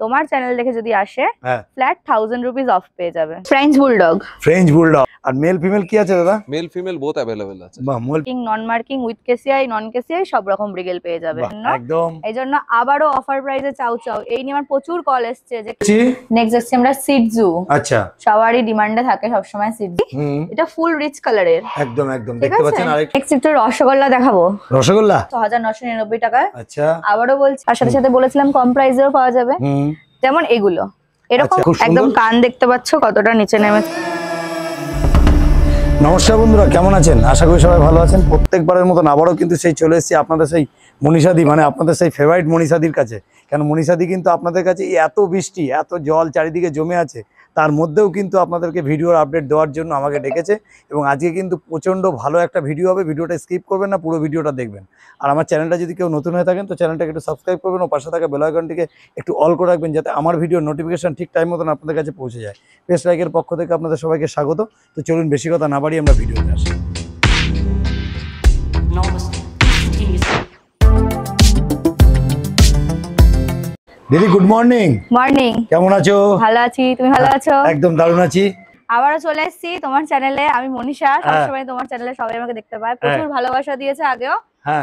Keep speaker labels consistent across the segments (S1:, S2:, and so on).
S1: তোমার চ্যানেল দেখে যদি আসে
S2: হ্যাঁ
S1: ফ্ল্যাট 1000 রুপিস অফ পেয়ে যাবে। ফ্রেঞ্চ বুলডগ
S2: আর মেল ফিমেল কি আছে দাদা?
S3: মেল ফিমেল বোথ অ্যাভেলেবল আছে।
S2: বাহ, মেল
S1: নন মার্কিং উইথ কেসিআই নন কেসিআই সব রকম ব্রিগেল পেয়ে যাবে।
S2: একদম।
S1: এই জন্য আবারও অফার প্রাইসে চাও চাও এই নিয়ে আমার প্রচুর কল এসছে যে নেক্সট যাচ্ছি আমরা সিটজু।
S2: আচ্ছা,
S1: সবারই ডিমান্ডে থাকে সবসময় সিটজু। এটা ফুল রিচ কালারের
S2: একদম একদম দেখতে পাচ্ছেন। আরেকটা
S1: নেক্সট একটু রসগোল্লা দেখাবো।
S2: রসগোল্লা
S1: 6999 টাকায়।
S2: আচ্ছা,
S1: আবারও বলছি আর সাথে সাথে বলেছিলাম কম প্রাইসেও পাওয়া যাবে। যেমন এগুলো এরকম একদম কান দেখতে পাচ্ছ কতটা নিচে নেমেছে।
S2: নমস্কার বন্ধুরা, কেমন আছেন? আশা করি সবাই ভালো আছেন। প্রত্যেকবারের মতন আবারও কিন্তু সেই চলে এসেছি আপনাদের সেই মনীষাদি, মানে আপনাদের সেই ফেভারিট মনীষাদির কাছে। কেন মনীষাদি কিন্তু আপনাদের কাছে এত বৃষ্টি এত জল চারিদিকে জমে আছে, তার মধ্যেও কিন্তু আপনাদেরকে ভিডিওর আপডেট দেওয়ার জন্য আমাকে ডেকেছে। এবং আজকে কিন্তু প্রচণ্ড ভালো একটা ভিডিও হবে, ভিডিওটা স্কিপ করবেন না, পুরো ভিডিওটা দেখবেন। আর আমার চ্যানেলটা যদি কেউ নতুন হয়ে থাকেন তো চ্যানেলটাকে একটু সাবস্ক্রাইব করবেন ও পাশে থাকা বেল আইকনটিকে একটু অল করে রাখবেন, যাতে আমার ভিডিওর নোটিফিকেশন ঠিক টাইম মতন আপনাদের কাছে পৌঁছে যায়। পেজ লাইকের পক্ষ থেকে আপনাদের সবাইকে স্বাগত। তো চলুন বেশি কথা না বাড়িয়ে আমরা ভিডিওতে আসি। দিদি গুড মর্নিং।
S1: মর্নিং।
S2: কেমন আছো?
S1: ভালো আছি, তুমি ভালো আছো?
S2: একদম দারুণ আছি।
S1: আবারও চলে এসেছি তোমার চ্যানেলে। আমি মনীষা, সবসময় তোমার চ্যানেলে সবাই আমাকে দেখতে পায়, প্রচুর ভালোবাসা দিয়েছে আগেও,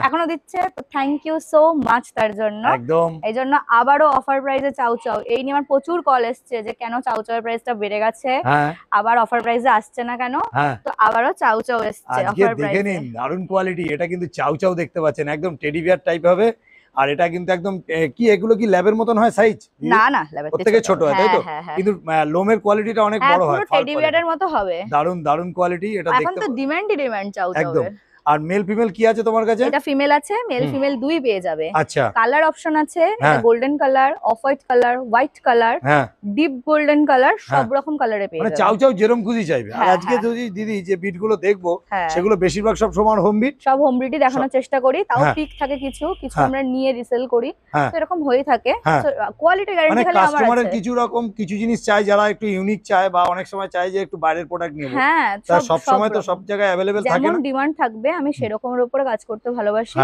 S1: এখনো দিচ্ছে, তো থ্যাংক ইউ সো মাচ তার জন্য।
S2: একদম।
S1: এই জন্য আবারও অফার প্রাইসে চাও চাও এই নিয়ে আমার প্রচুর কল এসছে যে কেন চাও চাও এর প্রাইসটা বেড়ে গেছে, আবার অফার প্রাইসে আসছে না কেন। তো আবারও চাও চাও এসছে অফার প্রাইসে।
S2: দেখে নিন দারুণ কোয়ালিটি। এটা কিন্তু চাও চাও দেখতে পাচ্ছেন, একদম টেডি বিয়ার টাইপ হবে। আর এটা কিন্তু একদম কি এগুলো কি ল্যাবের মতন হয় সাইজ?
S1: না না, ল্যাবের
S2: থেকে ছোট হয় তাই তো, কিন্তু লোমের কোয়ালিটিটা অনেক বড় হয়,
S1: পুরো টেডি বিয়ারের মতো হবে।
S2: দারুণ দারুণ কোয়ালিটি এটা দেখতে।
S1: এখন তো ডিমান্ড চাও চাও এর।
S2: আর মেল ফিমেল কি আছে তোমার কাছে?
S1: এটা ফিমেল আছে, মেল ফিমেল দুই পেয়ে যাবে।
S2: আচ্ছা,
S1: কালার অপশন আছে, এটা golden colour, off white colour, white colour, deep golden colour, সব রকম কালারে পেয়ে যাবে।
S2: মানে চাও চাও যেরকম খুশি চাইবে। আর আজকে যদি দিদি যে বিট গুলো দেখবো সেগুলো বেশিরভাগ সব সমান হোম বিট,
S1: সব হোম বিটই দেখানোর চেষ্টা করি। তাও পিক থাকে কিছু কিছু আমরা নিয়ে রিসেল করি, তো এরকম হয়ে থাকে। কোয়ালিটি গ্যারান্টি খালি আমার আছে।
S2: কাস্টমারের কিছু রকম কিছু জিনিস চাই, যারা একটু ইউনিক চায় বা অনেক সময় চায় যে একটু বাইরের প্রোডাক্ট নেব। সব সময় তো সব জায়গায় अवेलेबल থাকে না,
S1: যেমন ডিমান্ড থাকবে আমি সেরকমের উপরে কাজ করতে ভালোবাসি।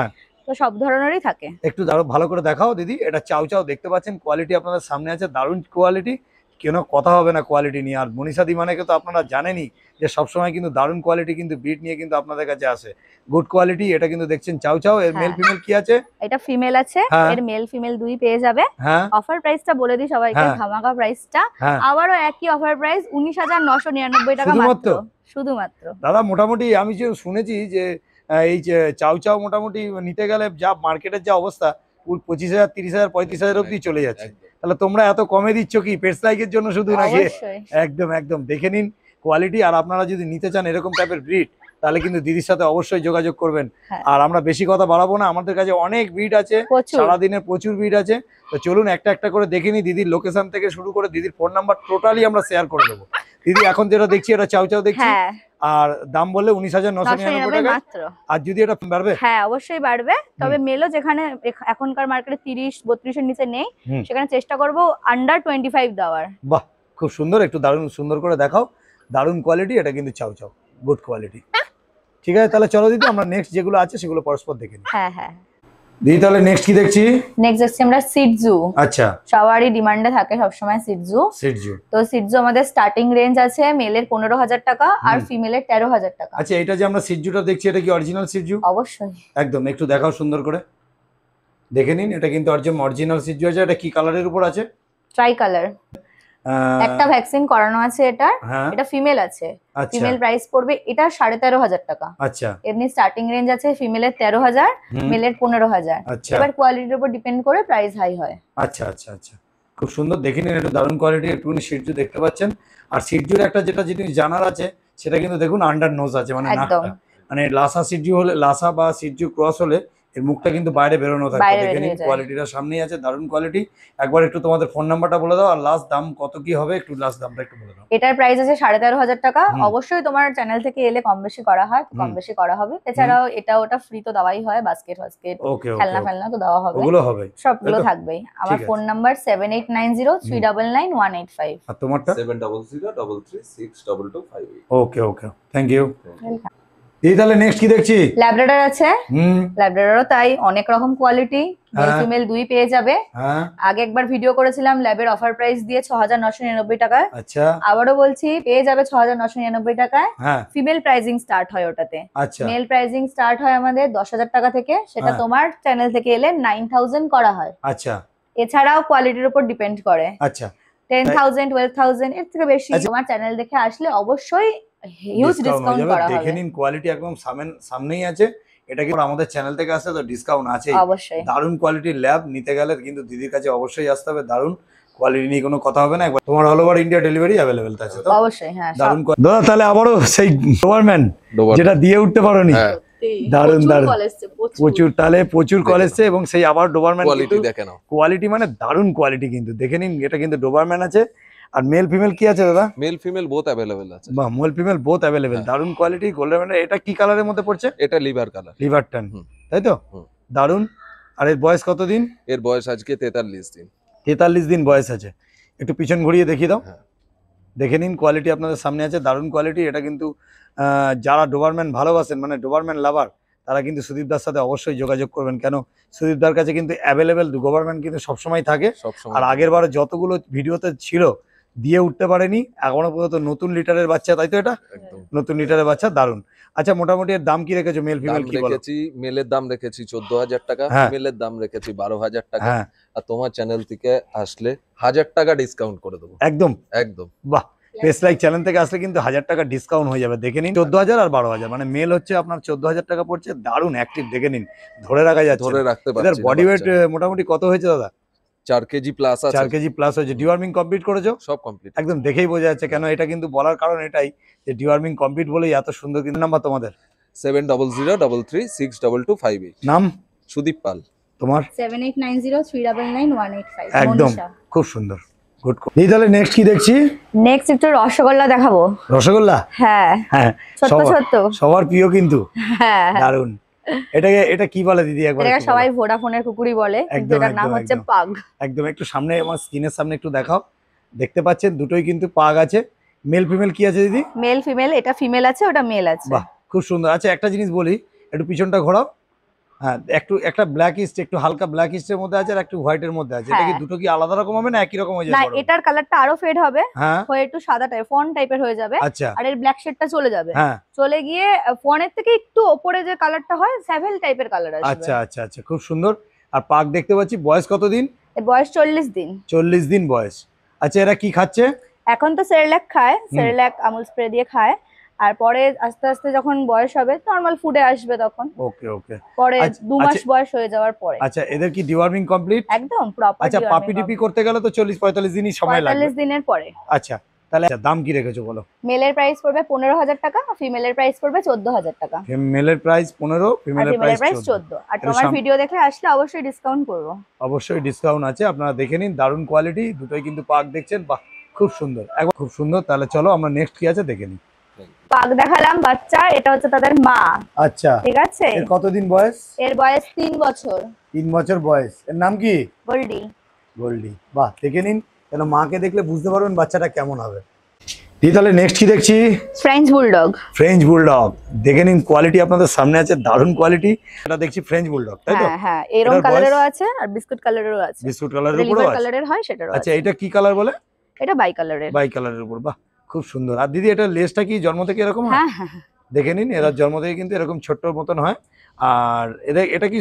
S1: তো সব ধরনেরই থাকে।
S2: একটু ভালো করে দেখাও দিদি। এটা চাও চাও দেখতে পাচ্ছেন, কোয়ালিটি আপনাদের সামনে আছে, দারুণ কোয়ালিটি, কেন কথা হবে না কোয়ালিটি নিয়ে। আর মনীষাদি মানে তো আপনারা জানেনই যে সবসময় কিন্তু দারুণ কোয়ালিটি কিন্তু বিট নিয়ে কিন্তু আপনাদের কাছে আসে, গুড কোয়ালিটি। এটা কিন্তু দেখছেন চাও চাও। এর মেল ফিমেল কি আছে?
S1: এটা ফিমেল আছে, এর মেল ফিমেল দুই পেয়ে যাবে। অফার প্রাইসটা বলে দিই সবাইকে, ধামাকা প্রাইসটা আবারও একই অফার প্রাইস 19,999 টাকা মাত্র, শুধুমাত্র।
S2: দাদা মোটামুটি আমি যে শুনেছি যে এই যে চাও চাও মোটামুটি নিতে গেলে যা মার্কেটের যা অবস্থা 25,000 30,000 35,000 অব্দি চলে যাচ্ছে। তাহলে তোমরা এত কমে দিচ্ছ কি পেটস লাইকের জন্য শুধু নাকি? একদম একদম দেখে নিন কোয়ালিটি। আর আপনারা যদি নিতে চান এরকম টাইপের ব্রিড তাহলে কিন্তু দিদির সাথে অবশ্যই যোগাযোগ করবেন। আর আমরা বেশি কথা বাড়াবো না, আমাদের কাছে অনেক ব্রিড আছে, সারাদিনের প্রচুর ব্রিড আছে। তো চলুন একটা একটা করে দেখে নিই। দিদির লোকেশন থেকে শুরু করে দিদির ফোন নাম্বার টোটালি আমরা শেয়ার করে দেবো। দিদি এখন যেটা দেখছি এটা চাও চাও দেখছি, আর দাম বললে 19,999 টাকা মাত্র। আর যদি এটা বাড়বে?
S1: হ্যাঁ অবশ্যই বাড়বে, তবে মেলও যেখানে এখনকার মার্কেটে 30-32 এর নিচে নেই, সেখানে চেষ্টা করব আন্ডার 25 দেওয়ার।
S2: বাহ খুব সুন্দর, একটু দারুণ সুন্দর করে দেখাও, দারুণ কোয়ালিটি। এটা কিন্তু চাও চাও গুড কোয়ালিটি। ঠিক আছে তাহলে চলো দিদি আমরা নেক্সট যেগুলো আছে সেগুলো পরস্পর দেখে নিই।
S1: হ্যাঁ
S2: দিদি তাহলে নেক্সট কি দেখছি?
S1: নেক্সট দেখছি আমরা সিটজু।
S2: আচ্ছা,
S1: সবারই ডিমান্ডে থাকে সবসময় সিটজু। তো সিটজু আমাদের স্টার্টিং রেঞ্জ আছে মেলের 15,000 টাকা আর ফিমেলের 13,000 টাকা।
S2: আচ্ছা, এটা যে আমরা সিটজুটা দেখছি এটা কি অরিজিনাল সিটজু?
S1: অবশ্যই।
S2: একদম একটু দেখাও সুন্দর করে, দেখে নিন। এটা কিন্তু অরিজিনাল সিটজু আছে। এটা কি কালারের উপর আছে?
S1: Try colour. একটা ভ্যাকসিন করানো আছে এটার। এটা ফিমেল আছে, ফিমেল প্রাইস পড়বে এটা 13,500 টাকা।
S2: আচ্ছা,
S1: এমনি স্টার্টিং রেঞ্জ আছে ফিমেলের 13,000, মেলের 15,000। এবার কোয়ালিটির উপর ডিপেন্ড করে প্রাইস হাই হয়।
S2: আচ্ছা আচ্ছা আচ্ছা, খুব সুন্দর দেখে নিন। এটা দারুণ কোয়ালিটি, একটুখানি সিটজু দেখতে পাচ্ছেন। আর সিটজুর একটা যেটা জিনিস জানার আছে সেটা কিন্তু দেখুন আন্ডার নোজ আছে, মানে নাকটা, মানে লাসা সিটজু হলে, লাসা বা সিটজু ক্রস হলে এর মুখটা কিন্তু বাইরে বেরোনো থাকে। দেখে নিন কোয়ালিটিটা সামনেই আছে, দারুণ কোয়ালিটি। একবার একটু তোমাদের ফোন নাম্বারটা বলে দাও, আর লাস্ট দাম কত কি হবে একটু লাস্ট দামটা একটু বলে দাও।
S1: এটার প্রাইস আছে 13,500 টাকা। অবশ্যই তোমার চ্যানেল থেকে এলে কম বেশি করা হয়, কম বেশি করা হবে। এছাড়াও এটা ওটা ফ্রি তো দেওয়াই হয়, বাস্কেট খেলনা তো দেওয়া হবে,
S2: ওগুলো হবে,
S1: সবগুলো থাকবেই। আমার ফোন নাম্বার 7890399185।
S2: আর তোমারটা
S3: 7003362258।
S2: ওকে ওকে, থ্যাংক ইউ। এই তাহলে নেক্সট কি দেখছি?
S1: ল্যাব্রাডর আছে, ল্যাব্রাডরও তাই অনেক রকম কোয়ালিটি, মেল ফিমেল দুই পেয়ে যাবে। আগে একবার ভিডিও করেছিলাম ল্যাবের অফার প্রাইস দিয়ে ৬৯৯৯ টাকায়।
S2: আচ্ছা,
S1: আবারও বলছি পেয়ে যাবে ৬৯৯৯ টাকায়। ফিমেল প্রাইজিং স্টার্ট হয় ওটাতে।
S2: আচ্ছা,
S1: মেল প্রাইজিং স্টার্ট হয় আমাদের ১০,০০০ টাকা থেকে, সেটা তোমার চ্যানেল থেকে এলে ৯,০০০ করা হয়।
S2: আচ্ছা,
S1: এছাড়াও কোয়ালিটির উপর ডিপেন্ড করে।
S2: আচ্ছা,
S1: 10,000 12,000 এর থেকে বেশি তোমার চ্যানেল দেখে আসলে অবশ্যই হিউজ ডিসকাউন্ট করা হবে।
S2: দেখে নিন, কোয়ালিটি একদম সামনেই আছে। এটা কি আমাদের চ্যানেল থেকে আসছে তো ডিসকাউন্ট আছে
S1: অবশ্যই।
S2: দারুন কোয়ালিটির ল্যাব নিতে গেলে কিন্তু দিদির কাছে অবশ্যই আসতে হবে। দারুন কোয়ালিটি নিয়ে কোনো কথা হবে না। একবার তোমার all over India delivery available আছে তো?
S1: অবশ্যই, হ্যাঁ।
S2: দারুন দাদা, তাহলে আবারো সেই ডোবারম্যান যেটা দিয়ে উঠতে পারোনি, দারুন দারুন প্রচুর, তাহলে প্রচুর কল এসছে এবং সেই আবার ডোবারম্যান কোয়ালিটি মানে দারুন কোয়ালিটি কিন্তু দেখে নিন। এটা কিন্তু ডোবারম্যান আছে। আর মেল ফিমেল কি আছে দাদা?
S3: মেল ফিমেল বোথ अवेलेबल আছে।
S2: বাহ, মেল ফিমেল বোথ अवेलेबल। দারুন কোয়ালিটি গোল্ডেন ম্যান। এটা কি কালারের মধ্যে পড়ছে?
S3: এটা লিভার কালার,
S2: লিভার টান, তাই তো? দারুন। আর এর বয়স কত দিন?
S3: এর বয়স আজকে 43 দিন।
S2: 43 দিন বয়স আছে। একটু পিছন ঘুরিয়ে দেখিয়ে দাও। দেখে নিন কোয়ালিটি আপনাদের সামনে আছে, দারুন কোয়ালিটি। এটা কিন্তু যারা ডোবারম্যান ভালোবাসেন, মানে ডোবারম্যান লাভার, তারা কিন্তু সুদীপদার সাথে অবশ্যই যোগাযোগ করবেন। কেন সুদীপদার কাছে কিন্তু অ্যাভেলেবেল ডোবারম্যান কিন্তু সবসময় থাকে। আর আগের বারে যতগুলো ভিডিওতে ছিল দিয়ে উঠতে পারেনি এখনো পর্যন্ত নতুন লিটারের বাচ্চা, তাই তো? এটা নতুন লিটারের বাচ্চা, দারুন। আচ্ছা, মোটামুটি এর দাম কি রেখেছো? মেল ফিমেল কি বলো?
S3: মেলের দাম রেখেছি 14,000 টাকা, ফিমেলের দাম রেখেছি 12,000 টাকা। আর তোমার চ্যানেল থেকে আসলে 1000 টাকা ডিসকাউন্ট করে দেবো।
S2: একদম
S3: একদম।
S2: বাহ, বেস্ট লাইক চ্যানেল থেকে আসলে কিন্তু 1000 টাকা ডিসকাউন্ট হয়ে যাবে। দেখে নিন 14,000 আর 12,000, মানে মেল হচ্ছে আপনার 14,000 টাকা পড়ছে। দারুন অ্যাক্টিভ, দেখে নিন, ধরে রাখা যাচ্ছে,
S3: ধরে রাখতে পারছি।
S2: এর বডি ওয়েট মোটামুটি কত হয়েছে দাদা?
S3: 4 কেজি প্লাস আছে।
S2: 4 কেজি প্লাস হয়েছে। ডিওয়ার্মিং কমপ্লিট করেছো?
S3: সব কমপ্লিট,
S2: একদম দেখেই বোঝা যাচ্ছে। কেন এটা কিন্তু বলার কারণ এটাই যে ডিওয়ার্মিং কমপ্লিট বলেই এত সুন্দর। কিন্তু নাম্বার তোমাদের
S3: 7003362258।
S2: নাম?
S3: সুদীপ পাল।
S2: তোমার?
S1: 7890399185।
S2: একদম খুব সুন্দর, গুড। এই তাহলে নেক্সট কি দেখছি?
S1: নেক্সট একটু রসগোল্লা দেখাবো।
S2: রসগোল্লা?
S1: হ্যাঁ
S2: হ্যাঁ,
S1: ছোট ছোট,
S2: সবার প্রিয় কিন্তু।
S1: হ্যাঁ,
S2: দারুন। এটা কি বলে দিদি একবার?
S1: এটা সবাই ভোডাফোনের কুকুরি বলে, কিন্তু এটার নাম হচ্ছে পাগ।
S2: একদম একটু সামনে আমার স্ক্রিনের সামনে একটু দেখাও। দেখতে পাচ্ছেন দুটোই কিন্তু পাগ আছে। মেল ফিমেল কি আছে দিদি?
S1: মেল ফিমেল, এটা ফিমেল আছে, ওটা মেল আছে।
S2: বাহ, খুব সুন্দর। আচ্ছা, একটা জিনিস বলি, একটু পিছনটা ঘোরাও। হ্যাঁ, একটা ব্ল্যাক ইস্ট, একটু হালকা ব্ল্যাক ইস্টের মধ্যে আছে আর একটু হোয়াইটের মধ্যে আছে। এটা কি দুটো কি আলাদা রকম হবে না একই রকম হয়ে যাবে?
S1: না, এটার কালারটা আরো ফেড হবে,
S2: হ্যাঁ,
S1: হয়ে একটু সাদা টাইপ ফন টাইপের হয়ে যাবে।
S2: আচ্ছা,
S1: আর এর ব্ল্যাক শেডটা চলে যাবে।
S2: হ্যাঁ,
S1: চলে গিয়ে ফনের থেকে একটু উপরে যে কালারটা হয় স্যাভেল টাইপের কালার আসবে।
S2: আচ্ছা আচ্ছা আচ্ছা, খুব সুন্দর। আর পাক দেখতে পাচ্ছি। বয়স কত দিন?
S1: এর বয়স 40 দিন।
S2: 40 দিন বয়স। আচ্ছা, এরা কি খাচ্ছে?
S1: এখন তো সেরেল্যাক খায়, সেরেল্যাক আমুল স্প্রে দিয়ে খায়। আর পরে আস্তে আস্তে যখন বয়স হবে নরমাল ফুডে আসবে তখন।
S2: ওকে ওকে।
S1: পরে 2 মাস বয়স হয়ে যাওয়ার পরে।
S2: আচ্ছা, এদের কি ডিওয়ার্মিং কমপ্লিট?
S1: একদম প্রপার।
S2: আচ্ছা, পাপি টিপি করতে গেলে তো 40-45 দিনই সময় লাগবে।
S1: 45 দিনের পরে।
S2: আচ্ছা, তাহলে দাম কি রেখেছো বলো?
S1: মেলের প্রাইস পড়বে 15,000 টাকা, ফিমেলের প্রাইস পড়বে 14,000 টাকা।
S2: মেলের প্রাইস 15, ফিমেলের প্রাইস
S1: 14। আর তোমার ভিডিও দেখে আসলে অবশ্যই ডিসকাউন্ট করব।
S2: অবশ্যই ডিসকাউন্ট আছে, আপনারা দেখে নিন। দারুন কোয়ালিটি, দুটোই কিন্তু পাক দেখছেন। বাহ, খুব সুন্দর, একবার খুব সুন্দর। তাহলে চলো আমরা নেক্সট কি আছে দেখে নিই।
S1: পাক দেখালাম বাচ্চা, এটা হচ্ছে তাদের মা।
S2: আচ্ছা,
S1: ঠিক আছে।
S2: এর কতদিন বয়স?
S1: এর বয়স 3 বছর।
S2: 3 বছর বয়স। এর নাম কি?
S1: গোল্ডি।
S2: গোল্ডি, বাহ, দেখে নিন। কেন মাকে দেখলে বুঝতে পারবেন বাচ্চাটা কেমন হবে। তাহলে নেক্সট কি দেখছি?
S1: French bulldog.
S2: ফ্রেঞ্চ বুলডগ, দেখে নিন কোয়ালিটি আপনাদের সামনে আছে, দারুন কোয়ালিটি। এটা দেখছি ফ্রেঞ্চ বুলডগ, তাই তো?
S1: হ্যাঁ হ্যাঁ, এরকম কালারেরও আছে আর বিস্কুট কালারেরও আছে।
S2: বিস্কুট কালারের উপরও আছে,
S1: কালারের হয় সেটারও আছে।
S2: আচ্ছা, এটা কি কালার বলে?
S1: এটা বাই কালারের।
S2: বাই কালারের উপর, বাহ, খুব সুন্দর। আর দিদি এটা লেজটা কি জন্ম থেকে এরকম হয়?
S1: হ্যাঁ হ্যাঁ,
S2: দেখে নিন, এরা জন্ম থেকে কিন্তু এরকম ছোট্ট মতন হয়। আর এটা কি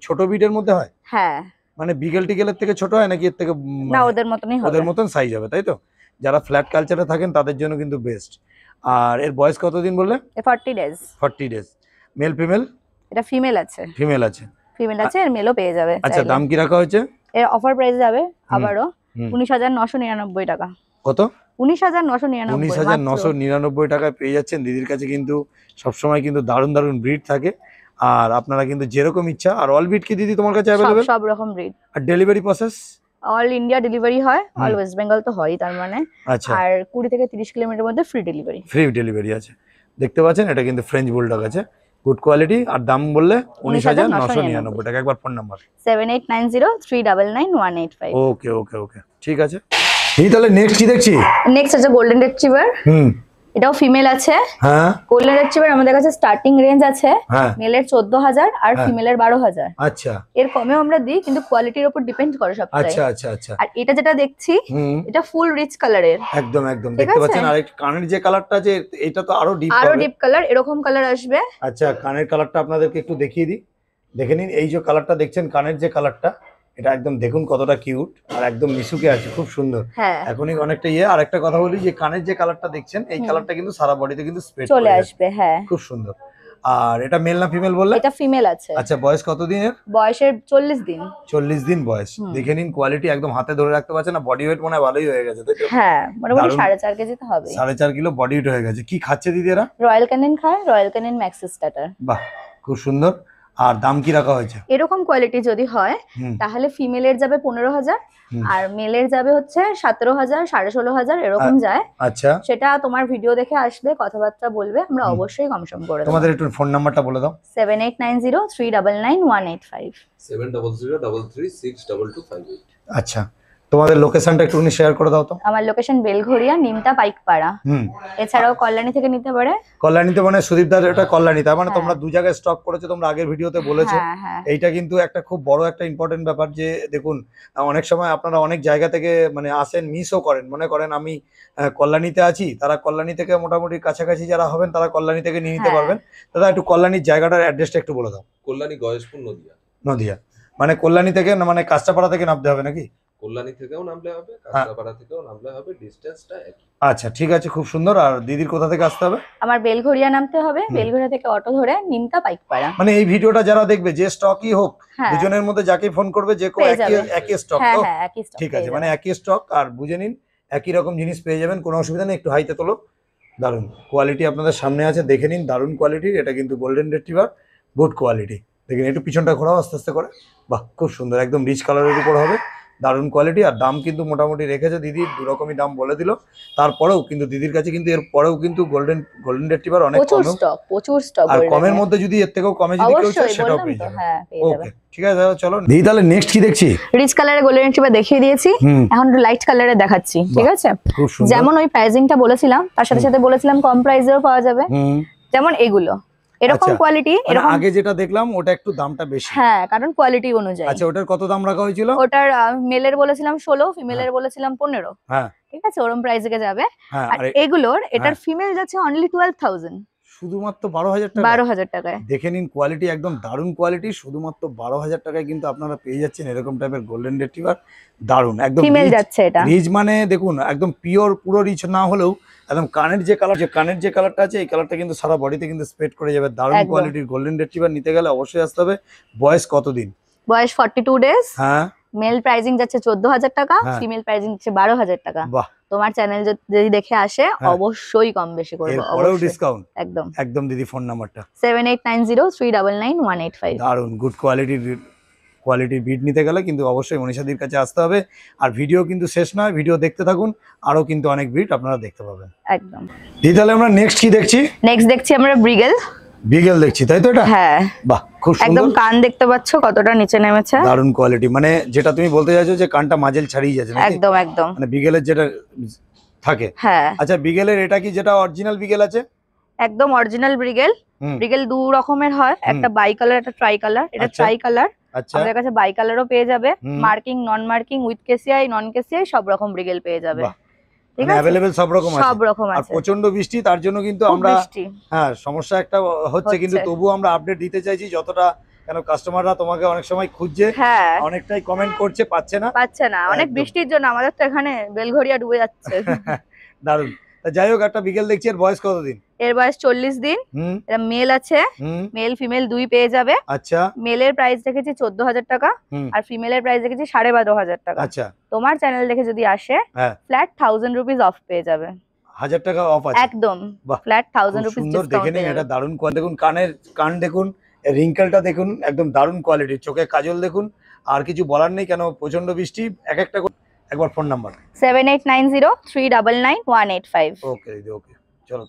S2: ছোট বিটের মধ্যে হয়?
S1: হ্যাঁ,
S2: মানে বিগেল টিগেলের থেকে ছোট হয় নাকি এর থেকে?
S1: না, ওদের মতনই হবে।
S2: ওদের মতন সাইজ হবে, তাই তো? যারা ফ্ল্যাট কালচারে থাকেন তাদের জন্য কিন্তু বেস্ট। আর এর বয়স কতদিন বললে?
S1: 40 ডেজ।
S2: 40 ডেজ। Male female?
S1: এটা ফিমেল আছে।
S2: ফিমেল আছে।
S1: ফিমেল আছে, এর মেলও পেয়ে যাবে।
S2: আচ্ছা, দাম কি রাখা হয়েছে?
S1: এর অফার প্রাইস যাবে আবারও 19,999 টাকা।
S2: কত?
S1: 19,999।
S2: 19,999 টাকায় পেয়ে যাচ্ছেন। দিদির কাছে কিন্তু সবসময় কিন্তু দারুণ দারুণ ব্রিড থাকে। আর আপনারা কিন্তু যেরকম ইচ্ছা। আর অল ব্রিড কি দিদি তোমার কাছে অ্যাভেলেবল?
S1: সব রকম ব্রিড।
S2: আর delivery process?
S1: All India delivery হয়, অল ওয়েস্ট বেঙ্গল তো হয় তার মানে।
S2: আচ্ছা,
S1: আর 20 থেকে 30 কিলোমিটার মধ্যে ফ্রি ডেলিভারি।
S2: ফ্রি ডেলিভারি আছে। দেখতে পাচ্ছেন, এটা কিন্তু ফ্রেঞ্চ বুলডগ আছে, গুড কোয়ালিটি। আর দাম বললে 19,999 টাকা। একবার ফোন নাম্বার?
S1: 7890399185।
S2: ওকে ওকে ওকে, ঠিক আছে। তাহলে নেক্সট কি দেখছি?
S1: নেক্সট আছে গোল্ডেন রিট্রিভার। এটাও ফিমেল আছে।
S2: হ্যাঁ
S1: গোল্ডেন রিট্রিভার আমাদের কাছে স্টার্টিং রেঞ্জ আছে
S2: হ্যাঁ
S1: মেলের 14,000 আর ফিমেলের 12,000।
S2: আচ্ছা
S1: এর কমেও আমরা দিই, কিন্তু কোয়ালিটির উপর ডিপেন্ড করে সবটাই।
S2: আচ্ছা আচ্ছা আচ্ছা
S1: আর এটা যেটা দেখছি এটা ফুল রিচ কালারের।
S2: একদম একদম
S1: ঠিক
S2: দেখতে
S1: আছে?
S2: পাচ্ছেন। আর একটু কানের যে কালারটা আছে এটা তো আরো ডিপ
S1: আরো
S2: হবে।
S1: ডিপ কালার, এরকম কালার আসবে।
S2: আচ্ছা কানের কালারটা আপনাদেরকে একটু দেখিয়ে দিই, দেখে নিন। এই যে কালারটা দেখছেন কানের যে কালারটা, এটা একদম দেখুন কতটা কিউট আর একদম মিশুকে আছে, খুব সুন্দর।
S1: হ্যাঁ
S2: এখনই অনেকটা আর একটা কথা বলি যে কানের যে কালারটা দেখছেন এই কালারটা কিন্তু সারা বডিতে কিন্তু স্প্রেড
S1: চলে আসবে। হ্যাঁ
S2: খুব সুন্দর। আর এটা মেল না ফিমেল বললে?
S1: এটা ফিমেল আছে।
S2: আচ্ছা বয়স কত দিনের?
S1: বয়সের 40 দিন।
S2: 40 দিন বয়স। দেখে নিন কোয়ালিটি একদম হাতে ধরে রাখতে পারছে না। বডি ওয়েট মনে হয় ভালোই হয়ে গেছে, তাই তো?
S1: হ্যাঁ মোটামুটি
S2: দারুণ।
S1: 4.5 কেজি তো হবে।
S2: 4.5 কিলো বডি ওয়েট হয়ে গেছে। কি খাচ্ছে দিদি এরা?
S1: রয়্যাল ক্যানিন খায়, রয়্যাল ক্যানিন ম্যাক্স স্টার্টার।
S2: বাহ খুব সুন্দর। আর দাম কি রাখা হয়েছে?
S1: এরকম কোয়ালিটি যদি হয়
S2: হুম,
S1: তাহলে ফিমেলের যাবে 15,000
S2: হুম।
S1: আর মেলের যাবে হচ্ছে 17,000 16,500 এরকম যায়।
S2: আচ্ছা
S1: সেটা তোমার ভিডিও দেখে আসলে কথাবার্তা বলবে, আমরা
S2: হুম।
S1: অবশ্যই কমসম করে দেবো।
S2: তোমাদের একটু ফোন নাম্বারটা বলে দাও।
S1: 7890399185।
S3: 7003362258।
S2: আচ্ছা তোমাদের লোকেশনটা একটুখানি শেয়ার করে দাও তো।
S1: আমার লোকেশন বেলঘরিয়া, নিমতা, পাইকপাড়া।
S2: হুম।
S1: এছাড়াও কল্যাণী থেকে নিতে পারে।
S2: কল্যাণীতে মানে সুদীপ দার এটা কল্যাণী, তার মানে
S1: হ্যাঁ।
S2: তোমরা দু জায়গায় স্টক করেছো, তোমরা আগের ভিডিওতে বলেছো।
S1: হ্যাঁ হ্যাঁ
S2: এইটা কিন্তু একটা খুব বড় একটা ইম্পর্টেন্ট ব্যাপার যে দেখুন অনেক সময় আপনারা অনেক জায়গা থেকে মানে আসেন, মিসও করেন। মনে করেন আমি কল্যাণীতে আছি, তারা কল্যাণী থেকে মোটামুটি কাছাকাছি যারা হবেন তারা কল্যাণী থেকে নিয়ে নিতে
S1: হ্যাঁ।
S2: পারবেন। দাদা একটু কল্যাণীর জায়গাটার অ্যাড্রেসটা একটু বলে দাও।
S3: কল্যাণী, গয়েশপুর, নদিয়া।
S2: নদিয়া মানে কল্যাণী থেকে না মানে কাঁচরাপাড়া থেকে নামতে হবে নাকি?
S3: কল্যাণী থেকেও নামলে হবে, কাঁচরাপাড়া থেকেও নামলে হবে, ডিসটেন্সটা একই।
S2: আচ্ছা ঠিক আছে, খুব সুন্দর। আর দিদির কোথা থেকে আসতে হবে?
S1: আমার বেলঘরিয়া নামতে হবে, বেলঘরিয়া থেকে অটো ধরে নিমতা, পাইকপাড়া।
S2: মানে এই ভিডিওটা যারা দেখবে যে স্টকই হোক
S1: হ্যাঁ
S2: দুজনের মধ্যে যাকে ফোন করবে যে কেউ
S1: পেয়ে
S2: একই
S1: যাবে।
S2: একই স্টক
S1: হ্যাঁ
S2: তো?
S1: হ্যাঁ একই stock
S2: ঠিক
S1: পেয়ে
S2: আছে, মানে
S1: যাবে।
S2: একই স্টক। আর বুঝে নিন একই রকম জিনিস পেয়ে যাবেন, কোনো অসুবিধা নেই। একটু হাইতে তোলো। দারুন কোয়ালিটি আপনাদের সামনে আছে, দেখে নিন। দারুন কোয়ালিটির, এটা কিন্তু গোল্ডেন রিট্রিভার, গুড কোয়ালিটি। দেখেন একটু পিছনটা ঘোরাও আস্তে আস্তে করে। বাহ খুব সুন্দর, একদম রিচ কালারের উপর হবে, দারুন কোয়ালিটি। আর দাম কিন্তু মোটামুটি রেখেছে দিদি, দু রকমই দাম বলে দিল। তারপরেও কিন্তু দিদির কাছে কিন্তু এর পরেও কিন্তু গোল্ডেন রিট্রিভার অনেক
S1: প্রচুর স্টক
S2: আর কমের মধ্যে যদি এর থেকেও কমে যদি কেউ চায়
S1: অবশ্যই
S2: সেটাও
S1: বললাম
S2: পেয়ে
S1: তো।
S2: যাবে।
S1: হ্যাঁ পেয়ে যাবে।
S2: ওকে ঠিক আছে দাদা, চলো দিদি তাহলে নেক্সট কি দেখছি?
S1: রিচ কালারের গোল্ডেন রিট্রিভার দেখিয়ে দিয়েছি,
S2: হুম
S1: এখন একটু লাইট কালারে দেখাচ্ছি। ঠিক আছে,
S2: খুব সুন্দর।
S1: যেমন ওই প্রাইসিংটা বলেছিলাম তার সাথে সাথে বলেছিলাম কম প্রাইসেও পাওয়া যাবে।
S2: হুম
S1: যেমন এগুলো এরকম
S2: আচ্ছা,
S1: কোয়ালিটি
S2: মানে
S1: এরকম।
S2: আগে যেটা দেখলাম ওটা একটু দামটা বেশি।
S1: হ্যাঁ কারণ কোয়ালিটি অনুযায়ী।
S2: আচ্ছা ওটার কত দাম রাখা হয়েছিল?
S1: ওটার মেলের বলেছিলাম 16, ফিমেলের বলেছিলাম 15।
S2: হ্যাঁ
S1: ঠিক আছে, ওরম প্রাইসে যাবে।
S2: হ্যাঁ
S1: আর এগুলোর এটার ফিমেল যাচ্ছে অনলি 12,000,
S2: শুধুমাত্র 12,000 টাকা।
S1: 12,000 টাকায়।
S2: দেখে নিন কোয়ালিটি, একদম দারুণ কোয়ালিটি। শুধুমাত্র 12,000 টাকায় কিন্তু আপনারা পেয়ে যাচ্ছেন এরকম টাইপের গোল্ডেন রিট্রিভার। দারুণ একদম
S1: ফিমেল যাচ্ছে এটা।
S2: রিচ, মানে দেখুন একদম পিওর, পুরো রিচ না হলেও একদম কানের যে কালারটা আছে এই কালারটা কিন্তু সারা বডিতে কিন্তু স্প্রেড করে যাবে। দারুণ
S1: একদম।
S2: কোয়ালিটির গোল্ডেন রিট্রিভার নিতে গেলে অবশ্যই আসতে হবে। বয়স কতদিন?
S1: বয়স 42 ডেজ।
S2: হ্যাঁ
S1: মেল প্রাইজিং যাচ্ছে 14,000 টাকা,
S2: হ্যাঁ।
S1: ফিমেল প্রাইজিং যাচ্ছে 12,000 টাকা।
S2: বাহ,
S1: তোমার চ্যানেল যদি দেখে আসে
S2: হ্যাঁ।
S1: অবশ্যই কম বেশি করবো,
S2: এরপরেও
S1: অবশ্যই।
S2: ডিসকাউন্ট
S1: একদম।
S2: একদম। দিদি ফোন নাম্বারটা?
S1: 7890399185।
S2: দারুণ গুড কোয়ালিটির বিট নিতে গেলে কিন্তু অবশ্যই মনীষাদির কাছে আসতে হবে। আর ভিডিও কিন্তু শেষ নয়, ভিডিও দেখতে থাকুন, আরো কিন্তু অনেক বিট আপনারা দেখতে পাবেন।
S1: একদম।
S2: দিদি তাহলে আমরা নেক্সট কি দেখছি?
S1: নেক্সট দেখছি আমরা ব্রিগেল।
S2: বিগেল দেখছি, তাই তো? এটা
S1: হ্যাঁ
S2: বাহ খুব
S1: একদম,
S2: সুন্দর,
S1: কান দেখতে পাচ্ছ কতটা নিচে নেমেছে।
S2: দারুণ কোয়ালিটি। মানে যেটা তুমি বলতে চাইছো যে কানটা মাঝেল ছাড়িয়ে যাচ্ছে নাকি?
S1: একদম একদম।
S2: মানে বিগেলের যেটা থাকে।
S1: হ্যাঁ
S2: আচ্ছা বিগেলের এটা কি যেটা অরিজিনাল বিগেল আছে?
S1: একদম অরিজিনাল ব্রিগেল।
S2: হুম।
S1: ব্রিগেল দু রকমের হয়, একটা বাই কালার, একটা ট্রাই কালার। এটা
S2: আচ্ছা।
S1: ট্রাই কালার,
S2: আচ্ছা
S1: আমাদের কাছে বাই কালারও পেয়ে যাবে।
S2: হুম।
S1: মার্কিং, নন মার্কিং, উইথ কেসিআই, নন কেসিআই সব রকম ব্রিগেল পেয়ে যাবে।
S2: বাহ,
S1: ঠিক
S2: মানে
S1: আছে,
S2: অ্যাভেলেবেল সব রকম আছে।
S1: সব রকম
S2: আর
S1: আছে।
S2: প্রচন্ড বৃষ্টি, তার জন্য কিন্তু
S1: খুব
S2: আমরা
S1: বৃষ্টি।
S2: হ্যাঁ সমস্যা একটা হচ্ছে, কিন্তু তবুও আমরা আপডেট দিতে চাইছি যতটা, কেন কাস্টমাররা তোমাকে অনেক সময় খুঁজছে,
S1: হ্যাঁ
S2: অনেকটাই কমেন্ট করছে, পাচ্ছে না।
S1: পাচ্ছে না, অনেক
S2: একদম।
S1: বৃষ্টির জন্য আমাদের তো এখানে বেলঘরিয়া ডুবে যাচ্ছে।
S2: দারুণ। তা যাই হোক, একটা বিকেল দেখছি, এর বয়স কতদিন?
S1: এর বয়স 40 দিন।
S2: হুম
S1: এটা মেল আছে,
S2: হুম
S1: মেল ফিমেল দুই পেয়ে যাবে।
S2: আচ্ছা
S1: মেলের প্রাইস রেখেছি 14,000 টাকা
S2: হুম
S1: আর ফিমেলের প্রাইস রেখেছি 12,500 টাকা।
S2: আচ্ছা
S1: তোমার চ্যানেল দেখে যদি আসে
S2: হ্যাঁ
S1: ফ্ল্যাট 1000 রুপিস অফ পেয়ে যাবে।
S2: 1000 টাকা অফ আছে।
S1: একদম
S2: বাহ,
S1: ফ্ল্যাট 1000
S2: খুব
S1: রুপিস
S2: সুন্দর।
S1: ডিসকাউন্ট
S2: দেখে নিন,
S1: পেয়ে
S2: এটা
S1: যাবে।
S2: দারুণ কোয়ালিটি। দেখুন কান দেখুন, রিঙ্কেলটা দেখুন, একদম দারুণ কোয়ালিটি। চোখে কাজল দেখুন, আর কিছু বলার নেই, কেন প্রচন্ড বৃষ্টি। একটা একবার ফোন নাম্বার?
S1: 7890399185।
S2: ওকে দিদি, ওকে চলো।